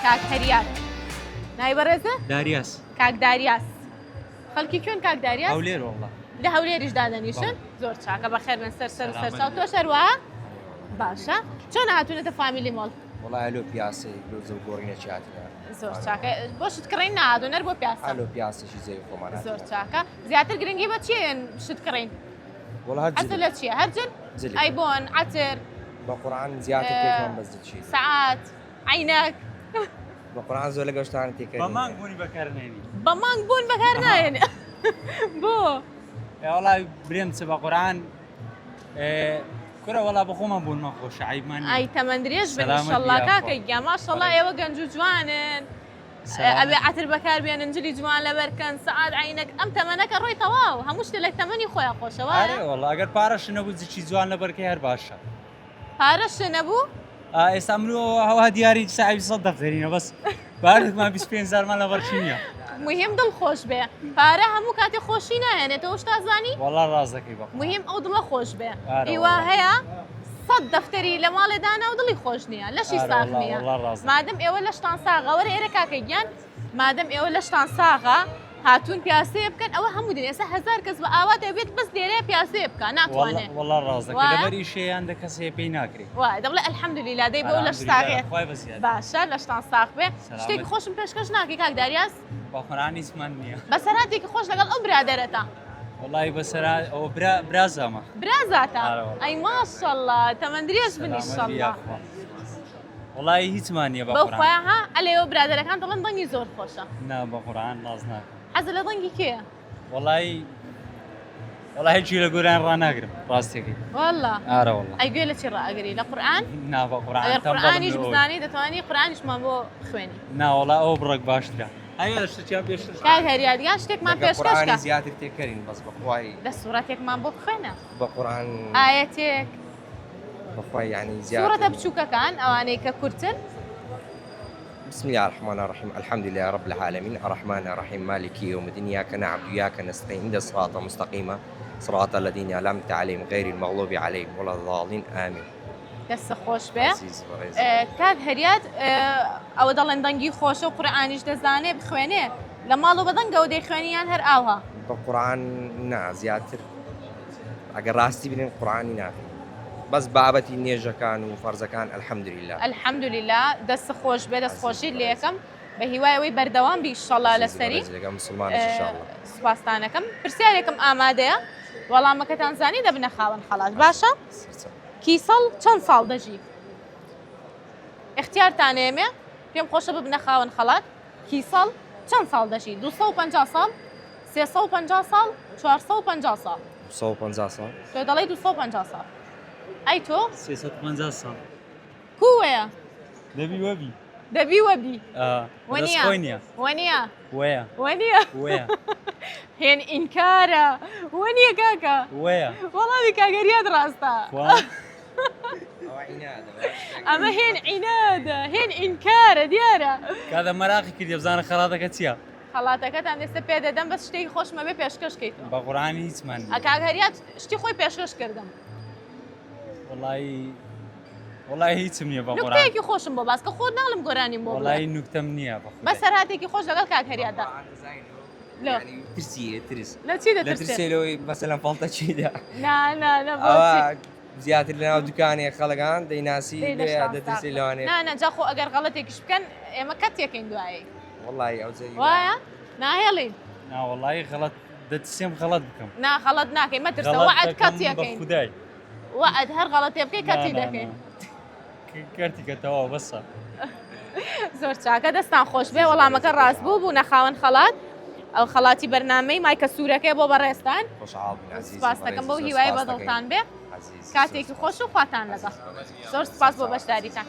کاک هەریار ناوی بەڕێزە داریاس کاک داریاس خەڵکی کوێن کاک داریاس هەولێر وڵڵا لە هەولێریش دادەنیشن زۆر چاکە بەخێر بن سەر چاو تۆ شەروە باشە چۆن هاتوونەتە فامیلی مۆڵ والله لو پیاسه لو زوجورينا شاتنا زۆر چاکە بۆشت کڕین نادۆنەر بۆ پیاسە لو پیاسه شي زي خمانات زۆر چاکە زیاتر گرنگی بە چیان شت کڕین والله حەز هرجل لە چیە هەرجل جل. ئایبۆن عەتر بقران زياده تكون بس شيء سەعات عینەک بقران زول قشتان تكون بەمانگ بوونی بەکارنێنی بە مانگ بوون بەکار نایێن بۆ وڵای برێم چ بە قورآن کورە وڵا بەخۆمان بوون مەخۆش عیبمان ئای تەمەندرێژ بن سەلامەت ئینشەڵڵا بیە کاکە خۆ. گیا ماشەڵڵا ئێوە گەنج و جوانن ئەبێ عەتر بەکار بێنن جلی جوان لەبەرکەن سەعات عینەک ئەم تەمەنەکە ڕۆی تەواو هەموو شتێک لە تەمەنی خۆیان خۆشەوە ئارێ وڵا ئەگەر پارەش نەبوو جچی جوان لەبەرکەی هەر باشە پارەش نەبوو ئێستا مرۆ هەوا دیاری ساعی 100 دەفتەرینە بەس بارێکمان 25,000مان لەبەرچی نییە مهم دڵخۆش بێ پارە هەموو کاتێ خۆشی نایەنێتەوە شتا زانی وڵا ڕاز دەکەی بە مهم ئەو دڵە خۆش بێ ئارە ئیوا وەڵا. هەیە 100 دەفتەری لە ماڵێدانا و دڵی خۆش نییە لەشی ئارە ساغ وەڵا، نییە وەڵا ڕاستە. مادەم ئێوە لە شتان ساغە وەرە ئێرە کاکە گیان مادەم ئێوە لە شتان ساغە هاتوون پیاسەیە بکەن ئەوە هەموو دنیا ئێستا 1000 کەس بە ئاوا دەبێت بەس دێرەیە پیاسەیە بکە ناتوانێت وڵا ڕاز دەکەی وایە؟ لەبەر ئیشەیان دە کەسێ پێی ناکرێت وای دەڵێ ئەلحەمدولیلا دەی بۆ لە شتاغێ خوای بەزیاد باشە لە شتان ساغ بێ سەلامەت. شتێکی خۆشم پێشکەش ناکەی کاک داریاس بە قورآن هیچمان نییە بەسەراتێکی خۆش لەگەڵ ئەو برادەرەتە وڵای بەسەرا ئەوە برازامە برازاتە ئارە وەڵا. ئەی ماشەڵڵا تەمەندرێژ بن ئینشەڵڵا وڵای هیچمان نییە بە بەو قورآن خۆیان ها ئەلێەوە برادەرەکان دەڵێن دەنگی زۆر خۆشە نا بە قورآن ناز ناکەم حەز لە دەنگی کێیە وڵای هیچی لە گۆران ڕناگرم ڕاستێکی والله ئارە وڵا ئەی گوێ لە چی ڕائەگری لە قورئان نا بە قورآن ئەگەر تەنبەڵم قورئانیش لەوەی. بزانی دەتوانی قورئانیشمان بۆ خوێنی نا وڵا ئەوە بڕێک باشترە ئەگەر لە شتیان پێشتر کاک هەریادیان شتێکمان پێشکەش قران کە زياده تكرين بس بخواي لە سوورەتێکمان بۆ بخوێنە بقران ئاەتێک بخواي يعني سوورەتە زياده بچووکەکان ئەوانەی کە کورتن بسم الله الرحمن الرحيم الحمد لله رب العالمين الرحمن الرحيم مالك يوم الدين اياك نعبد واياك نستعين اهدنا الصراط المستقيم صراط الذين انعمت عليهم غير المغضوب عليهم ولا الضالين امين دەستە خۆش بێ عزيز ورزق. کاک هەریاد ئەوە دەڵێن دەنگی خۆشە و قورئانیش دەزانێ بخوێنێ لە ماڵ و بەدەنگەوە دەیخوێنیان هەر ئاوها بقران نا زياده اگر راستي بين القران نافي بس بابتي نيجا كان وفرز كان الحمد لله ئەلحەمدولیلا دەست خۆش بێ دەستخۆشی لێکم بە هیوایەوەی بەردەوام بی ئینشەڵڵا لەسەری مسلمان ان شاء الله سوپاسدانەکەم پرسیارێکم ئامادەیە وەڵامەکەتان زانی دەبنە خاوەن خەڵات باشە کیسەڵ چەند ساڵ دەژی اختیارتان ئێمێ پێم خۆشە ببنە خاوەن خەڵات کیسەڵ چەند ساڵ دەژی 250 ساڵ 350 ساڵ 450 ساڵ 150 سال تۆ دەڵێ 250 ساڵ ئەی تۆ 350 ساڵ کووەیە دەبی وەبی دەبی وەبی دەست خۆی نییە وەنیە وەیە وەنیە وەیە هێن ئینکارە وەنیە کاکە وەیە وەڵامی کاگەریات ڕاستە ئەمە هێن عینادە هێن ئینکارە دیارە کاتە مەراقی کردی بزانە خەڵاتەکە چییە خەڵاتەکەتان دەستە پێ دەدەم بەس شتێکی خۆشمە بێ پێشکەشکەیتەوە بە قورآن هیچمان نییە ئەکاگەریات شتی خۆی پێشکەش کردم وڵای هیچم نییە بە قورآن نوکتەیەکی خۆشم بۆ باسکە خۆت ناڵم گۆرانی بۆ وڵای نوکتەم نییە بەس هەراتێکی خۆش لەگەڵ کاگەریادا يعني ترسي ترس لە چی لا دەترسێ ترسي لو مثلا فلتة شيء نا او زيادة لنا دكاني خلقان دي ناسي ده ترسي لوني نا جاخۆ ئەگەر غەڵەتێکیش بکەن ئێمە کەتێکین دوایی والله او زي وایە ناهێڵین نا وڵای غەڵەت دەتسێم غەڵەت بکەم نا خەڵەت ناکەی مەترسە وعد بە کەتێکین خودای وعد هەر غەڵەتێ بکەی کەتی دەکەین کەرتیکەتەوە بەسە زۆر چاکە دەستان خۆش بێ وەڵامەکە ڕاست بوو بوو نەخاوەن خەڵات ئەو خەڵاتی بەرنامەی مایکە سوورەکەی بۆ بەڕێستان خوش عاڵبن عزیز سپاس دەکەم بەو هیوای بەدڵتان بێ کاتێکی خۆش و خواتان لەگەڵ زۆر سپاس بۆ بەشداریتان